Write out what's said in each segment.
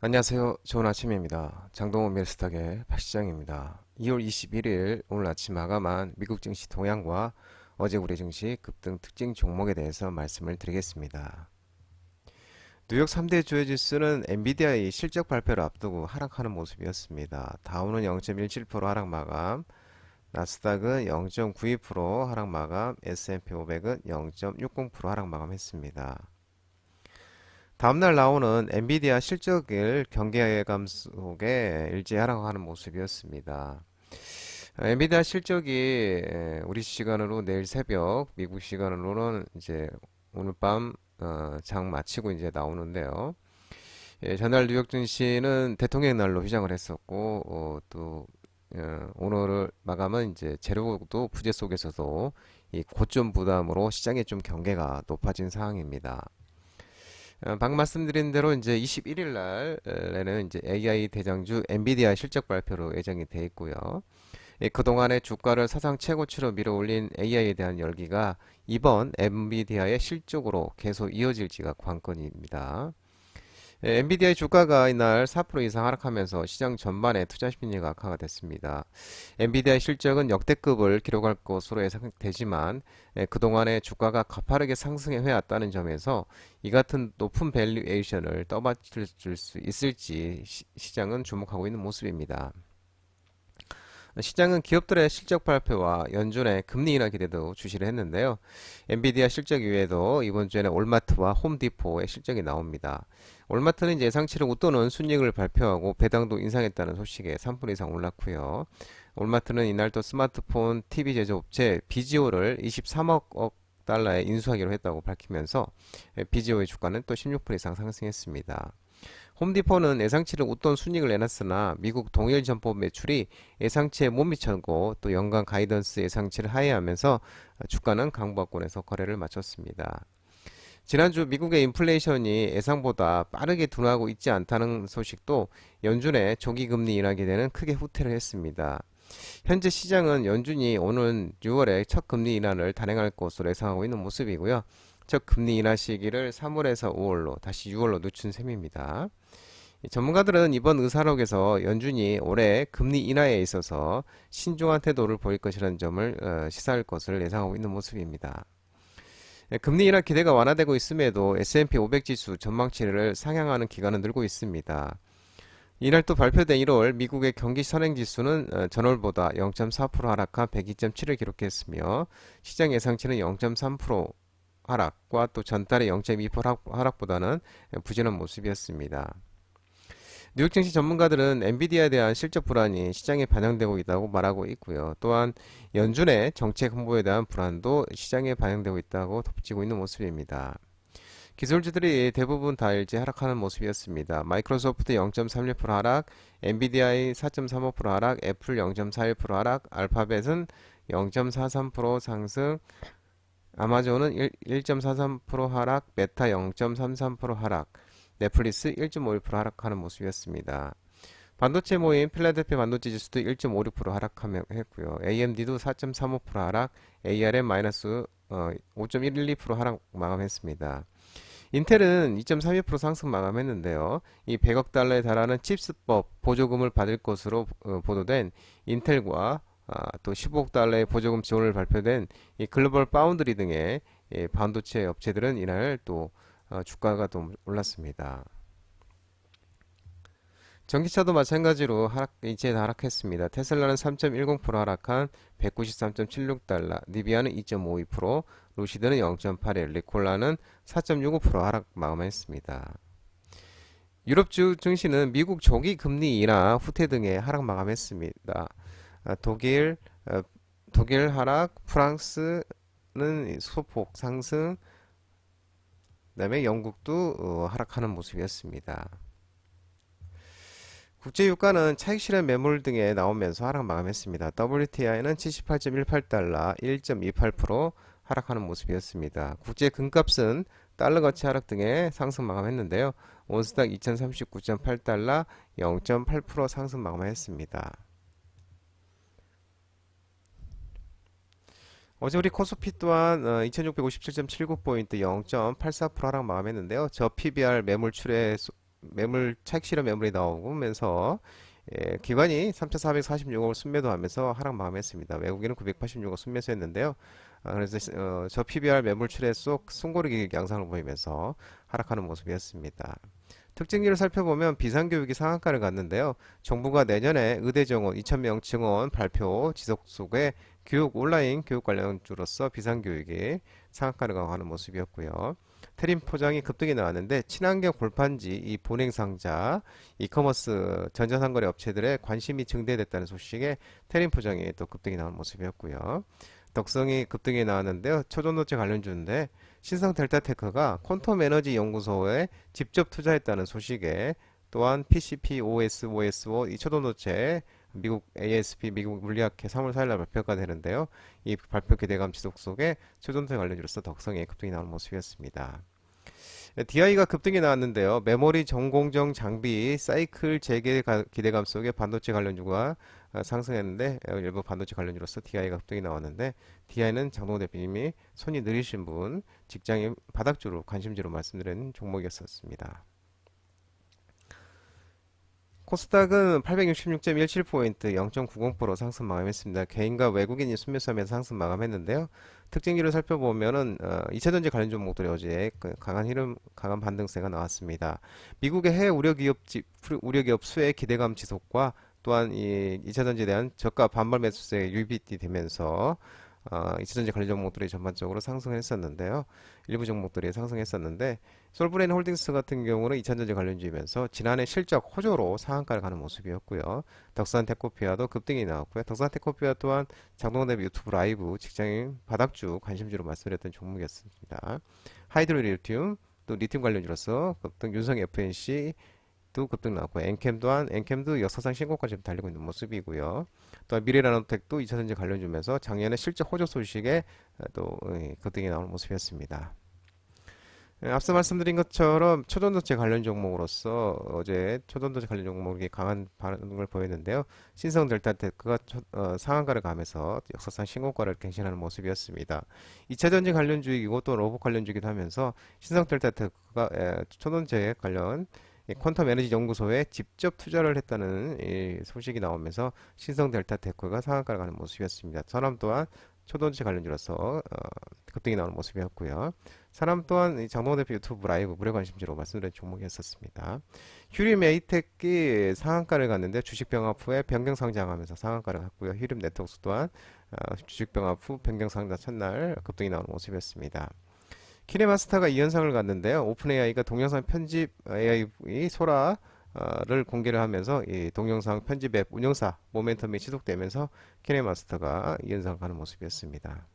안녕하세요. 좋은 아침입니다. 장동호 밀스탁의 박시장입니다. 2월 21일 오늘 아침 마감한 미국 증시 동향과 어제 우리 증시 급등 특징 종목에 대해서 말씀을 드리겠습니다. 뉴욕 3대 주요 지수는 엔비디아의 실적 발표를 앞두고 하락하는 모습이었습니다. 다우는 0.17% 하락 마감, 나스닥은 0.92% 하락 마감, S&P 500은 0.60% 하락 마감했습니다. 다음날 나오는 엔비디아 실적을 경계감 속에 일제 하락하는 모습이었습니다. 엔비디아 실적이 우리 시간으로 내일 새벽, 미국 시간으로는 이제 오늘 밤 장 마치고 이제 나오는데요. 전날 뉴욕 증시는 대통령 날로 휘장을 했었고 또 오늘 마감은 이제 재료도 부재 속에서도 이 고점 부담으로 시장의 좀 경계가 높아진 상황입니다. 방금 말씀드린 대로 이제 21일 날에는 이제 AI 대장주 엔비디아 실적 발표로 예정이 돼 있고요. 그동안의 주가를 사상 최고치로 밀어올린 AI에 대한 열기가 이번 엔비디아의 실적으로 계속 이어질지가 관건입니다. 엔비디아의 주가가 이날 4% 이상 하락하면서 시장 전반에 투자 심리가 악화가 됐습니다. 엔비디아의 실적은 역대급을 기록할 것으로 예상되지만 그동안의 주가가 가파르게 상승해 왔다는 점에서 이 같은 높은 밸류에이션을 떠받칠 수 있을지 시장은 주목하고 있는 모습입니다. 시장은 기업들의 실적 발표와 연준의 금리 인하 기대도 주시를 했는데요. 엔비디아 실적 이외에도 이번 주에는 올마트와 홈디포의 실적이 나옵니다. 올마트는 이제 예상치를 웃도는 순이익을 발표하고 배당도 인상했다는 소식에 3% 이상 올랐고요. 올마트는 이날 또 스마트폰, TV 제조업체 비지오를 23억 달러에 인수하기로 했다고 밝히면서 비지오의 주가는 또 16% 이상 상승했습니다. 홈디포는 예상치를 웃돈 순이익을 내놨으나 미국 동일 점포 매출이 예상치에 못 미쳤고 또 연간 가이던스 예상치를 하회하면서 주가는 강보합권에서 거래를 마쳤습니다. 지난주 미국의 인플레이션이 예상보다 빠르게 둔화하고 있지 않다는 소식도 연준의 조기 금리 인하 기대는 크게 후퇴를 했습니다. 현재 시장은 연준이 오는 6월에 첫 금리 인하를 단행할 것으로 예상하고 있는 모습이고요. 첫 금리 인하 시기를 3월에서 5월로 다시 6월로 늦춘 셈입니다. 전문가들은 이번 의사록에서 연준이 올해 금리 인하에 있어서 신중한 태도를 보일 것이라는 점을 시사할 것을 예상하고 있는 모습입니다. 금리 인하 기대가 완화되고 있음에도 S&P 500 지수 전망치를 상향하는 기간은 늘고 있습니다. 이날 또 발표된 1월 미국의 경기 선행지수는 전월보다 0.4% 하락한 102.7을 기록했으며 시장 예상치는 0.3% 하락과 또 전달의 0.2% 하락보다는 부진한 모습이었습니다. 뉴욕 증시 전문가들은 엔비디아에 대한 실적 불안이 시장에 반영되고 있다고 말하고 있고요. 또한 연준의 정책 홍보에 대한 불안도 시장에 반영되고 있다고 덧붙이고 있는 모습입니다. 기술주들이 대부분 다 일제 하락하는 모습이었습니다. 마이크로소프트 0.36% 하락, 엔비디아의 4.35% 하락, 애플 0.41% 하락, 알파벳은 0.43% 상승, 아마존은 1.43% 하락, 메타 0.33% 하락, 넷플릭스 1.51% 하락하는 모습이었습니다. 반도체 모임 필라델피아 반도체 지수도 1.56% 하락했고요. AMD도 4.35% 하락, ARM 마이너스 5.12% 하락 마감했습니다. 인텔은 2.32% 상승 마감했는데요. 이 100억 달러에 달하는 칩스법 보조금을 받을 것으로 보도된 인텔과 또 15억 달러의 보조금 지원을 발표된 이 글로벌 파운드리 등의 반도체 업체들은 이날 또 주가가 또 올랐습니다. 전기차도 마찬가지로 이제 하락했습니다. 테슬라는 3.10% 하락한 193.76달러, 니비아는 2.52%, 루시드는 0.81, 리콜라는 4.65% 하락 마감했습니다. 유럽 주 증시는 미국 조기 금리 인하 후퇴 등의 하락 마감했습니다. 독일, 독일 하락, 프랑스는 소폭 상승, 그다음에 영국도 하락하는 모습이었습니다. 국제유가는 차익 실현 매물 등에 나오면서 하락 마감했습니다. WTI는 78.18달러, 1.28% 하락하는 모습이었습니다. 국제 금값은 달러 가치 하락 등의 상승 마감했는데요. 온스당 2039.8달러, 0.8% 상승 마감했습니다. 어제 우리 코스피 또한 2657.79포인트 0.84% 하락 마감했는데요. 저 PBR 매물 출회 매물 차익 실현 매물이 나오면서 기관이 3,446억을 순매도하면서 하락 마감했습니다. 외국인은 986억 순매수했는데요. 그래서 저 PBR 매물출에 쏙 숨고르기 양상을 보이면서 하락하는 모습이었습니다. 특징들을 살펴보면 비상교육이 상한가를 갔는데요. 정부가 내년에 의대 정원 2,000명 증원 발표 지속 속에 교육 온라인 교육 관련주로서 비상교육이 상한가를 가는 모습이었고요. 트림 포장이 급등이 나왔는데 친환경 골판지, 이 본행상자, 이커머스 전자상거래 업체들의 관심이 증대됐다는 소식에 트림 포장이 또 급등이 나온 모습이었고요. 덕성이 급등이 나왔는데요. 초전도체 관련주인데 신성 델타테크가 퀀텀 에너지 연구소에 직접 투자했다는 소식에 또한 PCP, OS, OSO 이 초전도체 미국 ASP 미국 물리학회 3월 4일 날 발표가 되는데요. 이 발표 기대감 지속 속에 초전도체 관련주로서 덕성이 급등이 나오는 모습이었습니다. DI가 급등이 나왔는데요. 메모리 전공정 장비 사이클 재개 기대감 속에 반도체 관련주가 상승했는데 일부 반도체 관련주로서 DI가 급등이 나왔는데 DI는 장동호 대표님이 손이 느리신 분 직장인 바닥주로 관심주로 말씀드린 종목이었습니다. 코스닥은 866.17포인트 0.90% 상승 마감했습니다. 개인과 외국인이 순매수하면서 상승 마감했는데요. 특징기를 살펴보면은 2차전지 관련 종목들이 어제 강한 흐름, 강한 반등세가 나왔습니다. 미국의 해외 우려기업 수혜 기대감 지속과 또한 이 2차전지에 대한 저가 반발 매수세 유입이 되면서 2차전지 관련 종목들이 전반적으로 상승했었는데요. 일부 종목들이 상승했었는데 솔브레인 홀딩스 같은 경우는 2차전지 관련주이면서 지난해 실적 호조로 상한가를 가는 모습이었고요. 덕산테코피아도 급등이 나왔고요. 덕산테코피아 또한 장동건의 유튜브 라이브 직장인 바닥주 관심주로 말씀드렸던 종목이었습니다. 하이드로리튬 또 리튬 관련주로서 급등 윤성 FNC 도 급등 나왔고 엔캠도 역사상 신고가 지금 달리고 있는 모습이고요. 또 미래나노텍도 2차전지 관련주면서 작년에 실적 호조 소식에 또 급등이 나오는 모습이었습니다. 앞서 말씀드린 것처럼 초전도체 관련 종목으로서 어제 초전도체 관련 종목이 강한 반응을 보였는데요. 신성 델타테크가 상한가를 가면서 역사상 신고가를 갱신하는 모습이었습니다. 2차전지 관련주이고 또 로봇 관련주이기도 하면서 신성 델타테크가 초전도체 관련 퀀텀 에너지 연구소에 직접 투자를 했다는 소식이 나오면서 신성 델타테크가 상한가를 가는 모습이었습니다. 사람 또한 초전지 관련주로서 급등이 나오는 모습이었고요. 사람 또한 장동호 대표 유튜브 라이브 무료 관심주로 말씀드린 종목이었습니다. 휴림 에이텍이 상한가를 갔는데 주식병합 후에 변경 상장하면서 상한가를 갔고요. 휴림 네트워크 또한 주식병합 후 변경 상장 첫날 급등이 나오는 모습이었습니다. 키네마스터가 이 현상을 갔는데요. 오픈 AI가 동영상 편집 AI 소라를 공개를 하면서 이 동영상 편집 앱 운영사 모멘텀이 지속되면서 키네마스터가 이 현상을 가는 모습이었습니다.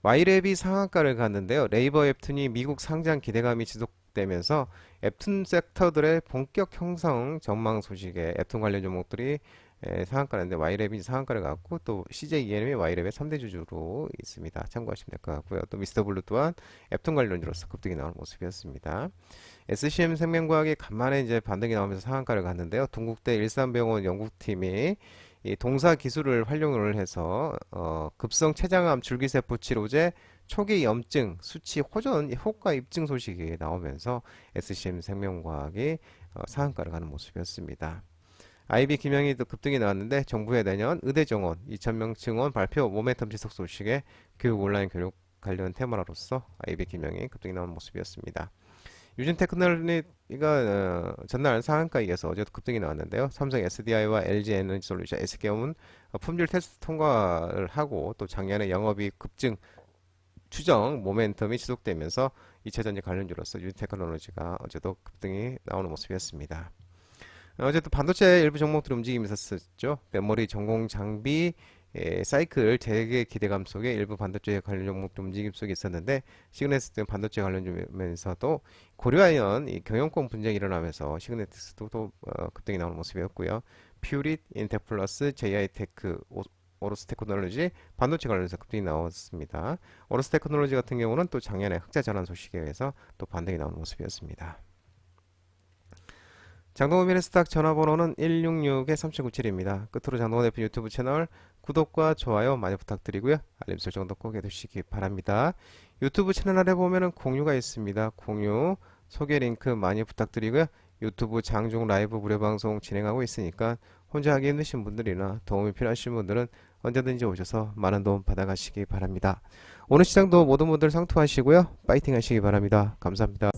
와이랩이 상한가를 갔는데요. 네이버 웹툰이 미국 상장 기대감이 지속되면서 웹툰 섹터들의 본격 형성 전망 소식에 웹툰 관련 종목들이 상한가인데 와이랩이 상한가를 갔고 또 CJ ENM이 와이랩의 3대 주주로 있습니다. 참고하시면 될 것 같고요. 또 미스터블루 또한 웹툰 관련주로서 급등이 나오는 모습이었습니다. SCM 생명과학이 간만에 이제 반등이 나오면서 상한가를 갔는데요. 동국대 일산병원 연구팀이 이 동사 기술을 활용을 해서 급성 췌장암 줄기세포 치료제 초기 염증 수치 호전 효과 입증 소식이 나오면서 SCM 생명과학이 상한가를 가는 모습이었습니다. IB 김영희도 급등이 나왔는데 정부의 내년 의대 정원 2,000명 증원 발표 모멘텀 지속 소식에 교육 온라인 교육 관련 테마로서 IB 김영희 급등이 나온 모습이었습니다. 유진 테크놀로지가 전날 상한가에 이어서 어제도 급등이 나왔는데요. 삼성 SDI와 LG 에너지 솔루션, SK홈은 품질 테스트 통과를 하고 또 작년에 영업이익 급증 추정 모멘텀이 지속되면서 2차전지 관련주로서 유진 테크놀로지가 어제도 급등이 나오는 모습이었습니다. 어제 또 반도체 일부 종목들 움직임이 있었죠. 메모리 전공 장비 사이클 재개 기대감 속에 일부 반도체 관련 종목도 움직임 속에 있었는데 시그네스 반도체 관련주면서도 고려아이언 경영권 분쟁이 일어나면서 시그네스도 또 급등이 나오는 모습이었고요. 퓨릿, 인텍플러스, JI테크, 오로스 테크놀로지 반도체 관련해서 급등이 나왔습니다. 오로스 테크놀로지 같은 경우는 또 작년에 흑자 전환 소식에 의해서 또 반등이 나오는 모습이었습니다. 장동건 미래스탁 전화번호는 166-3797입니다. 끝으로 장동건 대표 유튜브 채널 구독과 좋아요 많이 부탁드리고요. 알림 설정도 꼭 해두시기 바랍니다. 유튜브 채널 아래 보면은 공유가 있습니다. 공유 소개 링크 많이 부탁드리고요. 유튜브 장중 라이브 무료 방송 진행하고 있으니까 혼자 하기 힘드신 분들이나 도움이 필요하신 분들은 언제든지 오셔서 많은 도움 받아가시기 바랍니다. 오늘 시장도 모든 분들 상투하시고요. 파이팅 하시기 바랍니다. 감사합니다.